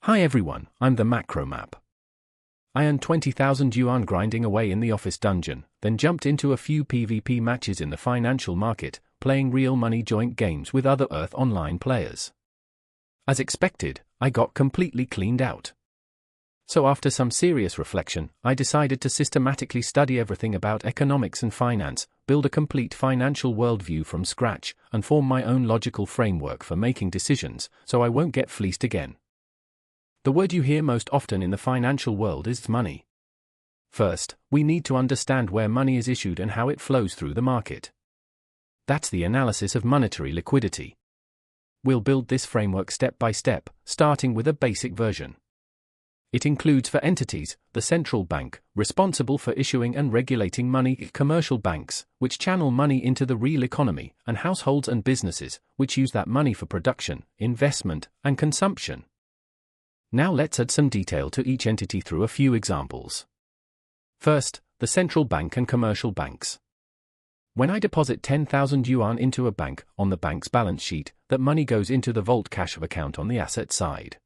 Hi everyone, I'm the Macro Map. I earned 20,000 yuan grinding away in the office dungeon, then jumped into a few PvP matches in the financial market, playing real money joint games with other Earth Online players. As expected, I got completely cleaned out. So after some serious reflection, I decided to systematically study everything about economics and finance, build a complete financial worldview from scratch, and form my own logical framework for making decisions, so I won't get fleeced again. The word you hear most often in the financial world is money. First, we need to understand where money is issued and how it flows through the market. That's the analysis of monetary liquidity. We'll build this framework step by step, starting with a basic version. It includes for entities, the central bank, responsible for issuing and regulating money, commercial banks, which channel money into the real economy, and households and businesses, which use that money for production, investment, and consumption. Now let's add some detail to each entity through a few examples. First, the central bank and commercial banks. When I deposit 10,000 yuan into a bank, on the bank's balance sheet, that money goes into the vault cash account on the asset side.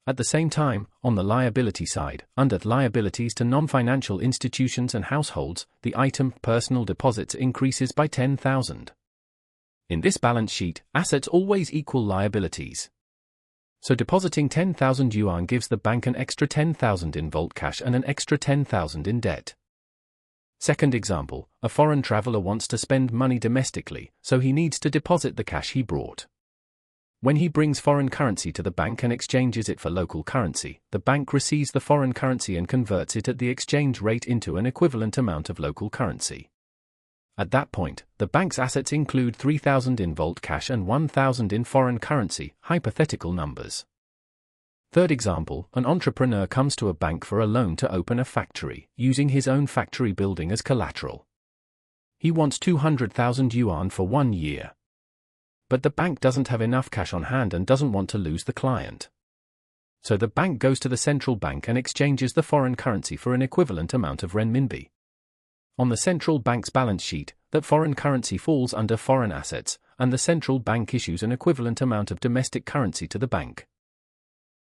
At the same time, on the liability side, under liabilities to non-financial institutions and households, the item personal deposits increases by 10,000. In this balance sheet, assets always equal liabilities. So depositing 10,000 yuan gives the bank an extra 10,000 in vault cash and an extra 10,000 in debt. Second example, a foreign traveler wants to spend money domestically, so he needs to deposit the cash he brought. When he brings foreign currency to the bank and exchanges it for local currency, the bank receives the foreign currency and converts it at the exchange rate into an equivalent amount of local currency. At that point, the bank's assets include 3,000 in vault cash and 1,000 in foreign currency, hypothetical numbers. Third example, an entrepreneur comes to a bank for a loan to open a factory, using his own factory building as collateral. He wants 200,000 yuan for 1 year. But the bank doesn't have enough cash on hand and doesn't want to lose the client. So the bank goes to the central bank and exchanges the foreign currency for an equivalent amount of renminbi. On the central bank's balance sheet, that foreign currency falls under foreign assets, and the central bank issues an equivalent amount of domestic currency to the bank.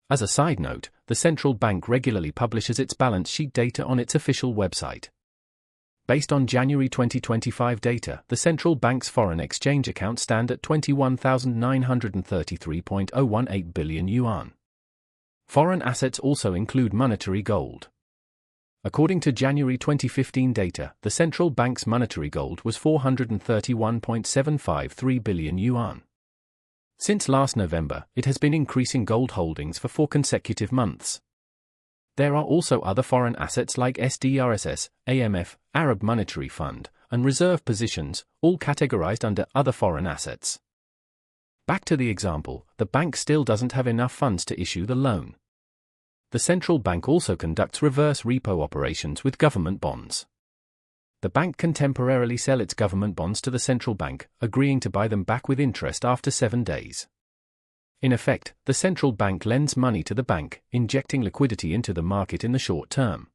As a side note, the central bank regularly publishes its balance sheet data on its official website. Based on January 2025 data, the central bank's foreign exchange accounts stand at 21,933.018 billion yuan. Foreign assets also include monetary gold. According to January 2015 data, the central bank's monetary gold was 431.753 billion yuan. Since last November, it has been increasing gold holdings for 4 consecutive months. There are also other foreign assets like SDRSS, AMF, Arab Monetary Fund, and reserve positions, all categorized under other foreign assets. Back to the example, the bank still doesn't have enough funds to issue the loan. The central bank also conducts reverse repo operations with government bonds. The bank can temporarily sell its government bonds to the central bank, agreeing to buy them back with interest after 7 days. In effect, the central bank lends money to the bank, injecting liquidity into the market in the short term.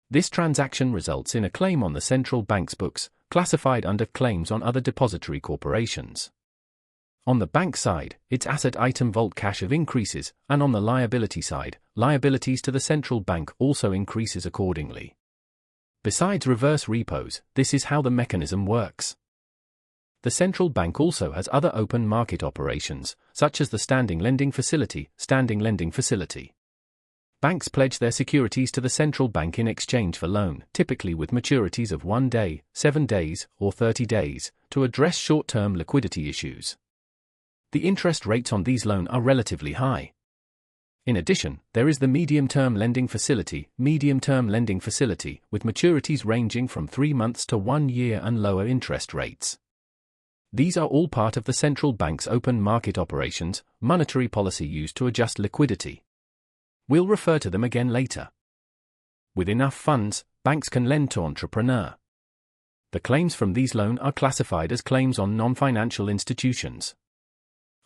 This transaction results in a claim on the central bank's books, classified under claims on other depository corporations. On the bank side, its asset item vault cash increases, and on the liability side, liabilities to the central bank also increases accordingly. Besides reverse repos, this is how the mechanism works. The central bank also has other open market operations, such as the standing lending facility. Banks pledge their securities to the central bank in exchange for loan, typically with maturities of 1 day, 7 days, or 30 days, to address short-term liquidity issues. The interest rates on these loans are relatively high. In addition, there is the medium-term lending facility, with maturities ranging from 3 months to 1 year and lower interest rates. These are all part of the central bank's open market operations, monetary policy used to adjust liquidity. We'll refer to them again later. With enough funds, banks can lend to entrepreneur. The claims from these loans are classified as claims on non-financial institutions.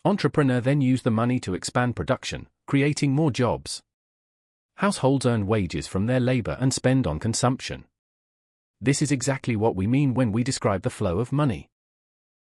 Entrepreneur then use the money to expand production, creating more jobs. Households earn wages from their labor and spend on consumption. This is exactly what we mean when we describe the flow of money.